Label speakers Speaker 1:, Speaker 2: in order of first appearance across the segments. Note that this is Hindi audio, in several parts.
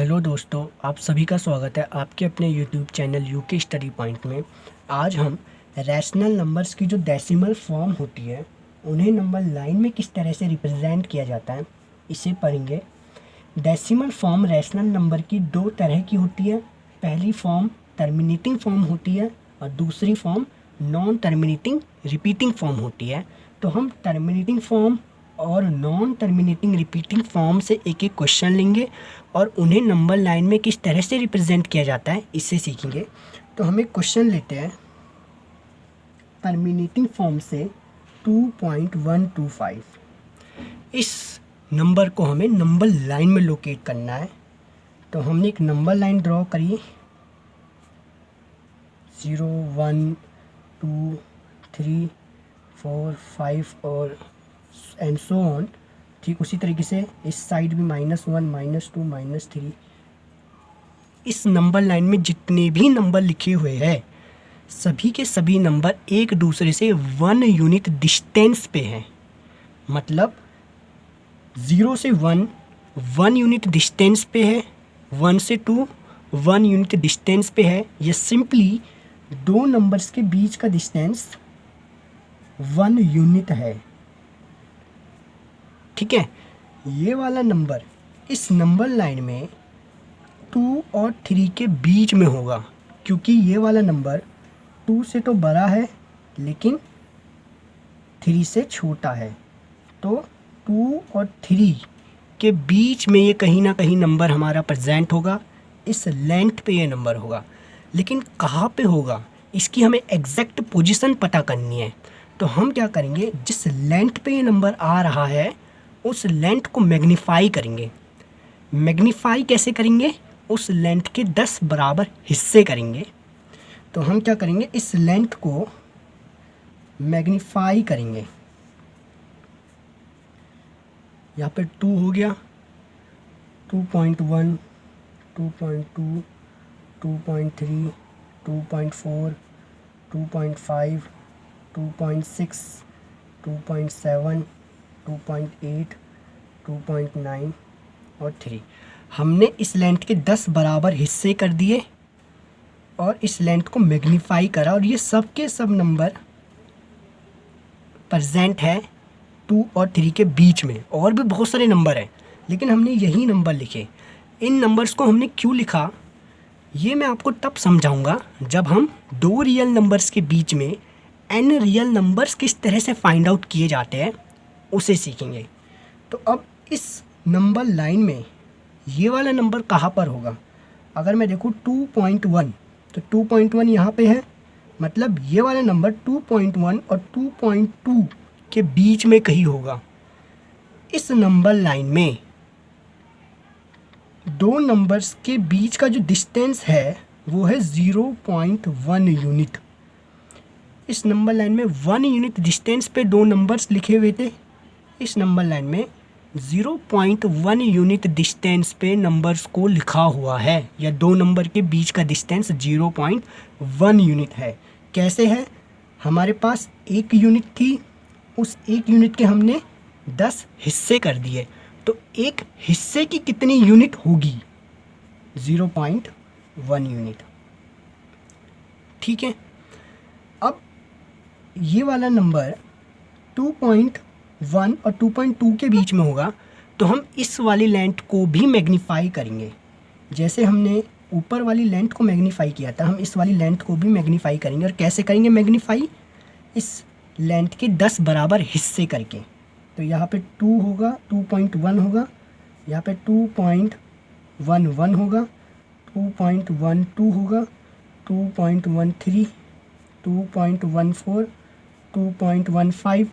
Speaker 1: हेलो दोस्तों, आप सभी का स्वागत है आपके अपने YouTube channel UK study point में। आज हम रैशनल नंबर्स की जो डेसिमल फॉर्म होती है उन्हें नंबर लाइन में किस तरह से रिप्रेजेंट किया जाता है इसे पढ़ेंगे। डेसिमल फॉर्म रैशनल नंबर की दो तरह की होती है। पहली फॉर्म टर्मिनेटिंग फॉर्म होती है और दूसरी form non terminating repeating form होती है। तो हम टर्मिनेटिंग फॉर्म और नॉन टर्मिनेटिंग रिपीटिंग फॉर्म से एक एक क्वेश्चन लेंगे और उन्हें नंबर लाइन में किस तरह से रिप्रेजेंट किया जाता है इससे सीखेंगे। तो हम एक क्वेश्चन लेते हैं टर्मिनेटिंग फॉर्म से 2.125। इस नंबर को हमें नंबर लाइन में लोकेट करना है। तो हमने एक नंबर लाइन ड्रॉ करी 0 1 2 3 4 5 और एंड सो ऑन। ठीक उसी तरीके से इस साइड भी -1 -2 -3। इस नंबर लाइन में जितने भी नंबर लिखे हुए हैं सभी के सभी नंबर एक दूसरे से 1 यूनिट डिस्टेंस पे हैं। मतलब 0 से 1 यूनिट डिस्टेंस पे है, 1 से 2 1 यूनिट डिस्टेंस पे है। ये सिंपली दो नंबर्स के बीच का डिस्टेंस 1 यूनिट है। ठीक है, ये वाला नंबर इस नंबर लाइन में 2 और 3 के बीच में होगा, क्योंकि ये वाला नंबर 2 से तो बड़ा है लेकिन 3 से छोटा है। तो 2 और 3 के बीच में ये कहीं ना कहीं नंबर हमारा प्रेजेंट होगा। इस लेंथ पे ये नंबर होगा, लेकिन कहाँ पे होगा इसकी हमें एग्जैक्ट पोजीशन पता करनी है। तो हम क्या करेंगे, जिस लेंथ पे ये नंबर आ रहा है उस लेंथ को मैग्नीफाई करेंगे। मैग्नीफाई कैसे करेंगे, उस लेंथ के 10 बराबर हिस्से करेंगे। तो हम क्या करेंगे, इस लेंथ को मैग्नीफाई करेंगे। यहाँ पे 2 हो गया, 2.1 2.2 2.3 2.4 2.5 2.6 2.7 2.8 2.9 और 3। हमने इस लेंथ के 10 बराबर हिस्से कर दिए और इस लेंथ को मैग्नीफाई करा, और ये सब के सब नंबर प्रेजेंट है 2 और 3 के बीच में। और भी बहुत सारे नंबर हैं लेकिन हमने यही नंबर लिखे। इन नंबर्स को हमने क्यों लिखा ये मैं आपको तब समझाऊंगा जब हम दो रियल नंबर्स के बीच में n रियल नंबर्स किस तरह से फाइंड आउट किए जाते हैं उसे सीखेंगे। तो अब इस नंबर लाइन में ये वाला नंबर कहाँ पर होगा। अगर मैं देखूँ 2.1 तो 2.1 यहाँ पे है, मतलब ये वाला नंबर 2.1 और 2.2 के बीच में कहीं होगा। इस नंबर लाइन में दो नंबर्स के बीच का जो डिस्टेंस है वो है 0.1 यूनिट। इस नंबर लाइन में 1 यूनिट डिस्टेंस पे दो नंबर्स लिखे हुए थे। इस नंबर लाइन में 0.1 यूनिट डिस्टेंस पे नंबर्स को लिखा हुआ है, या दो नंबर के बीच का डिस्टेंस 0.1 यूनिट है। कैसे है, हमारे पास एक यूनिट थी, उस एक यूनिट के हमने 10 हिस्से कर दिए। तो एक हिस्से की कितनी यूनिट होगी, 0.1 यूनिट। ठीक है, अब ये वाला नंबर 2.1 और 2.2 के बीच में होगा, तो हम इस वाली लेंथ को भी मैग्नीफाई करेंगे। जैसे हमने ऊपर वाली लेंथ को मैग्नीफाई किया था, हम इस वाली लेंथ को भी मैग्नीफाई करेंगे। और कैसे करेंगे मैग्नीफाई, इस लेंथ के 10 बराबर हिस्से करके। तो यहाँ पे 2 होगा, 2.1 होगा, यहाँ पे 2.11 होगा, 2.12 होगा, 2.13 2.14 2.15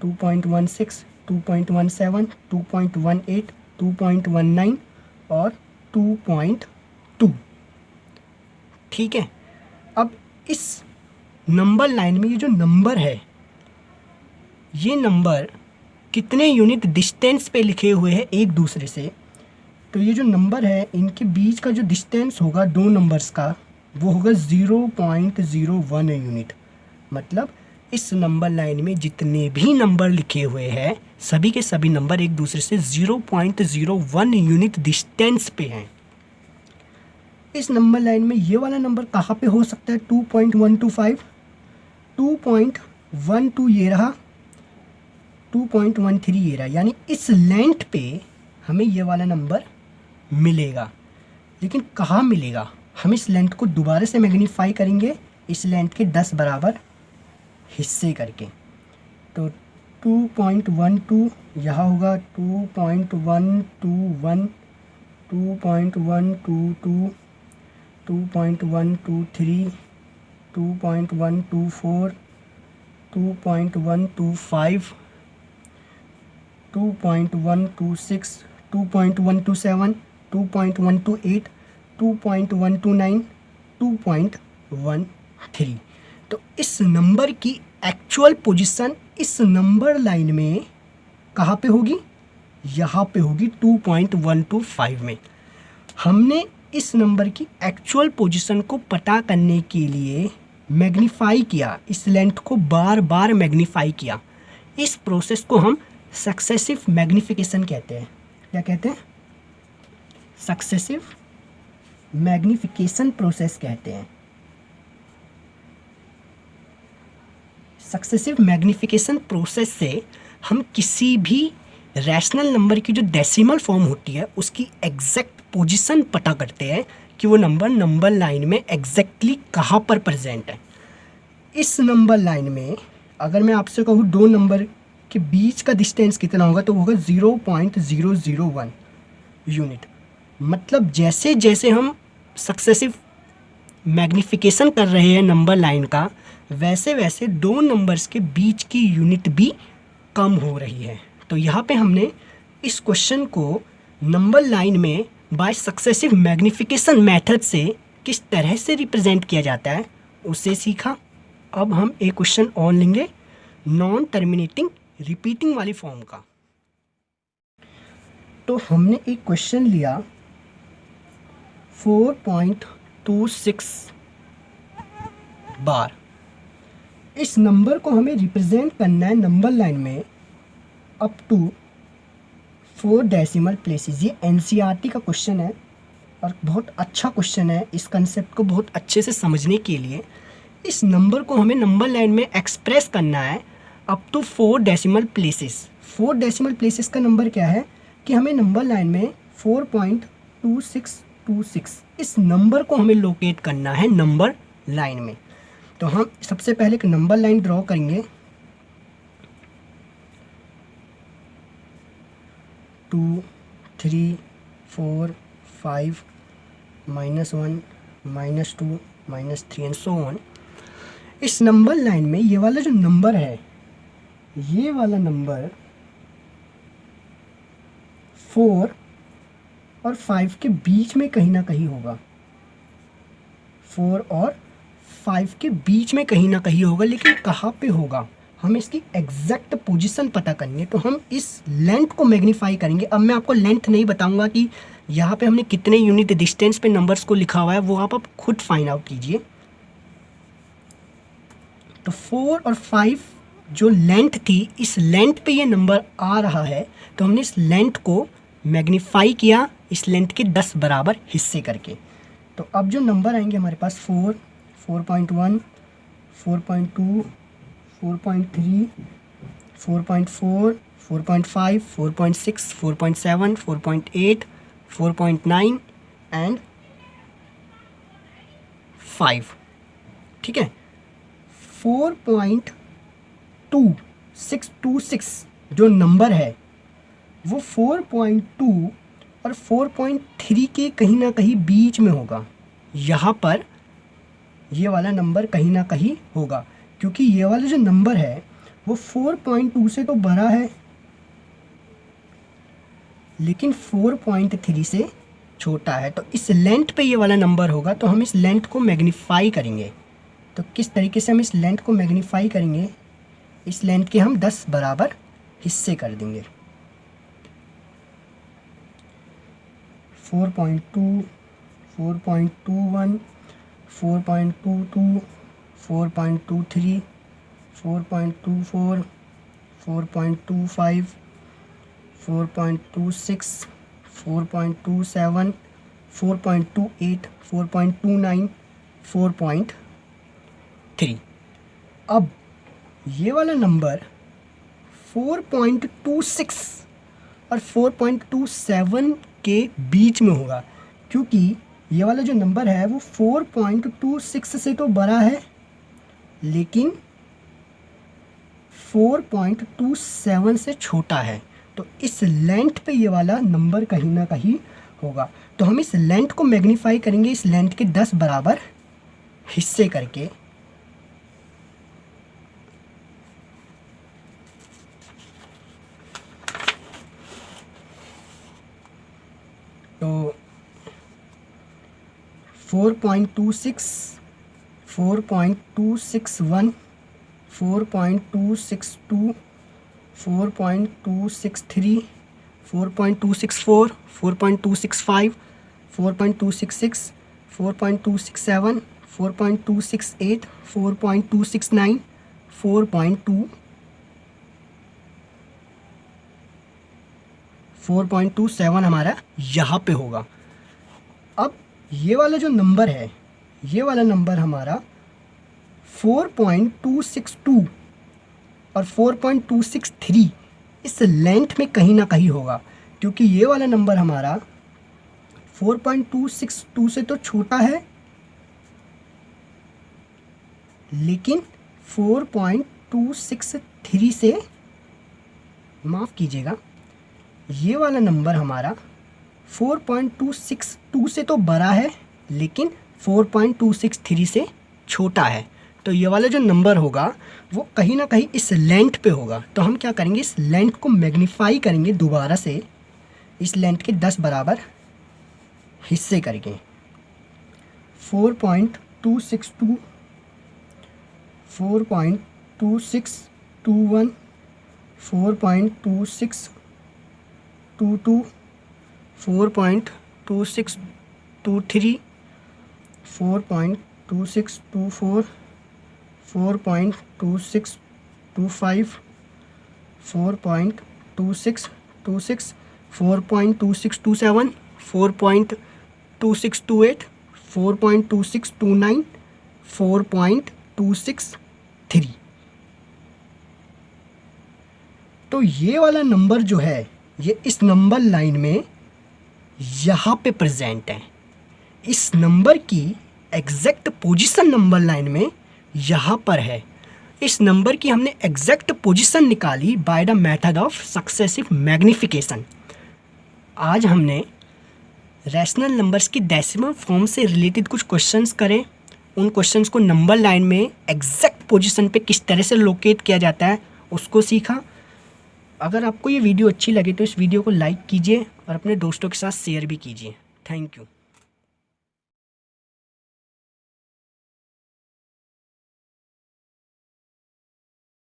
Speaker 1: 2.16 2.17 2.18 2.19 और 2.2। ठीक है, अब इस नंबर लाइन में ये जो नंबर है ये नंबर कितने यूनिट डिस्टेंस पे लिखे हुए हैं एक दूसरे से। तो ये जो नंबर है इनके बीच का जो डिस्टेंस होगा दो नंबर्स का वो होगा 0.01 यूनिट। मतलब इस नंबर लाइन में जितने भी नंबर लिखे हुए हैं सभी के सभी नंबर एक दूसरे से 0.01 यूनिट डिस्टेंस पे हैं। इस नंबर लाइन में ये वाला नंबर कहाँ पे हो सकता है? 2.125, 2.12 ये रहा, 2.13 ये रहा, यानी इस लेंथ पे हमें ये वाला नंबर मिलेगा। लेकिन कहाँ मिलेगा? हम इस लेंथ को दोबारा से मैग्नीफाई करेंगे इस लेंथ के 10 बराबर हिस्से करके। तो 2.12 यहाँ होगा, 2.121, 2.122, 2.123, 2.124, 2.125, 2.126, 2.127, 2.128, 2.129, 2.13। तो इस नंबर की एक्चुअल पोजीशन इस नंबर लाइन में कहाँ पे होगी? यहाँ पे होगी 2.125 में। हमने इस नंबर की एक्चुअल पोजीशन को पता करने के लिए मैग्नीफाई किया, इस लेंथ को बार बार मैग्नीफाई किया। इस प्रोसेस को हम सक्सेसिव मैग्निफिकेशन कहते हैं। क्या कहते हैं? सक्सेसिव मैग्निफिकेशन प्रोसेस कहते हैं। सक्सेसिव मैग्निफिकेशन प्रोसेस से हम किसी भी रैशनल नंबर की जो डेसिमल फॉर्म होती है उसकी एग्जैक्ट पोजीशन पता करते हैं कि वो नंबर लाइन में एग्जैक्टली कहाँ पर प्रेजेंट है। इस नंबर लाइन में अगर मैं आपसे कहूँ दो नंबर के बीच का डिस्टेंस कितना होगा, तो होगा 0.001 यूनिट। मतलब जैसे जैसे हम सक्सेसिव मैग्निफिकेशन कर रहे हैं नंबर लाइन का, वैसे वैसे दो नंबर्स के बीच की यूनिट भी कम हो रही है। तो यहाँ पे हमने इस क्वेश्चन को नंबर लाइन में बाय सक्सेसिव मैग्निफिकेशन मेथड से किस तरह से रिप्रेजेंट किया जाता है उसे सीखा। अब हम एक क्वेश्चन और लेंगे नॉन टर्मिनेटिंग रिपीटिंग वाली फॉर्म का। तो हमने एक क्वेश्चन लिया 4.26 बार। इस नंबर को हमें रिप्रेजेंट करना है नंबर लाइन में अप टू 4 डेसिमल प्लेसेस। ये एनसीईआरटी का क्वेश्चन है और बहुत अच्छा क्वेश्चन है। इस कंसेप्ट को बहुत अच्छे से समझने के लिए इस नंबर को हमें नंबर लाइन में एक्सप्रेस करना है up to 4 decimal places. 4 decimal places का नंबर क्या है कि हमें नंबर लाइन में 4.2626 इस नंबर को हमें लोकेट करना है नंबर लाइन में। तो हम सबसे पहले एक नंबर लाइन ड्रॉ करेंगे 2, 3, 4, 5, -1, -2, -3 एंड सो ऑन। इस नंबर लाइन में ये वाला जो नंबर है, ये वाला नंबर 4 और 5 के बीच में कहीं ना कहीं होगा। 4 और 5 के बीच में कहीं ना कहीं होगा, लेकिन कहाँ पे होगा हम इसकी एग्जैक्ट पोजीशन पता करनी है। तो हम इस लेंथ को मैग्नीफाई करेंगे। अब मैं आपको लेंथ नहीं बताऊंगा कि यहाँ पे हमने कितने यूनिट डिस्टेंस पे नंबर्स को लिखा हुआ है, वो आप खुद फाइंड आउट कीजिए। तो 4 और 5 जो लेंथ थी, इस लेंथ पे ये नंबर आ रहा है, तो हमने इस लेंथ को मैग्नीफाई किया इस लेंथ के 10 बराबर हिस्से करके। तो अब जो नंबर आएंगे हमारे पास 4, 4.1, 4.2, 4.3, 4.4, 4.5, 4.6, 4.7, 4.8, 4.9 एंड 5। ठीक है, 4.2626 जो नंबर है वो 4.2 और 4.3 के कहीं ना कहीं बीच में होगा। यहाँ पर ये वाला नंबर कहीं ना कहीं होगा, क्योंकि ये वाला जो नंबर है वो 4.2 से तो बड़ा है लेकिन 4.3 से छोटा है। तो इस लेंथ पे ये वाला नंबर होगा, तो हम इस लेंथ को मैग्नीफाई करेंगे। तो किस तरीके से हम इस लेंथ को मैग्नीफाई करेंगे? इस लेंथ के हम 10 बराबर हिस्से कर देंगे। 4.2, 4.21, 4.22, 4.23, 4.24, 4.25, 4.26, 4.27, 4.28, 4.29, 4.3। अब ये वाला नंबर 4.26 और 4.27 के बीच में होगा, क्योंकि ये वाला जो नंबर है वो 4.26 से तो बड़ा है लेकिन 4.27 से छोटा है। तो इस लेंथ पे ये वाला नंबर कहीं ना कहीं होगा। तो हम इस लेंथ को मैग्नीफाई करेंगे इस लेंथ के 10 बराबर हिस्से करके। तो 4.26, 4.261, 4.262, 4.263, 4.264, 4.265, 4.266, 4.267, 4.268, 4.269, 4.27 हमारा यहाँ पे होगा। अब ये वाला जो नंबर है, ये वाला नंबर हमारा 4.262 और 4.263 इस लेंथ में कहीं ना कहीं होगा, क्योंकि ये वाला नंबर हमारा 4.262 से तो छोटा है लेकिन 4.263 से, माफ़ कीजिएगा, ये वाला नंबर हमारा 4.262 से तो बड़ा है लेकिन 4.263 से छोटा है। तो ये वाला जो नंबर होगा वो कहीं ना कहीं इस लेंथ पे होगा। तो हम क्या करेंगे, इस लेंथ को मैग्नीफाई करेंगे दोबारा से इस लेंथ के 10 बराबर हिस्से करके। 4.262, 4.2621, 4.2622, 4.2623, 4.2624, 4.2625, 4.2626, 4.2627, 4.2628, 4.2629, 4.263। तो ये वाला नंबर जो है ये इस नंबर लाइन में यहाँ पे प्रेजेंट है। इस नंबर की एग्जैक्ट पोजीशन नंबर लाइन में यहाँ पर है। इस नंबर की हमने एग्जैक्ट पोजीशन निकाली by the method of successive magnification. आज हमने रैशनल नंबर्स की डेसिमल फॉर्म से रिलेटेड कुछ क्वेश्चंस करें। उन क्वेश्चंस को नंबर लाइन में एग्जैक्ट पोजीशन पे किस तरह से लोकेट किया जाता है उसको सीखा। अगर आपको ये वीडियो अच्छी लगे तो इस वीडियो को लाइक कीजिए और अपने दोस्तों के साथ शेयर भी कीजिए। Thank you.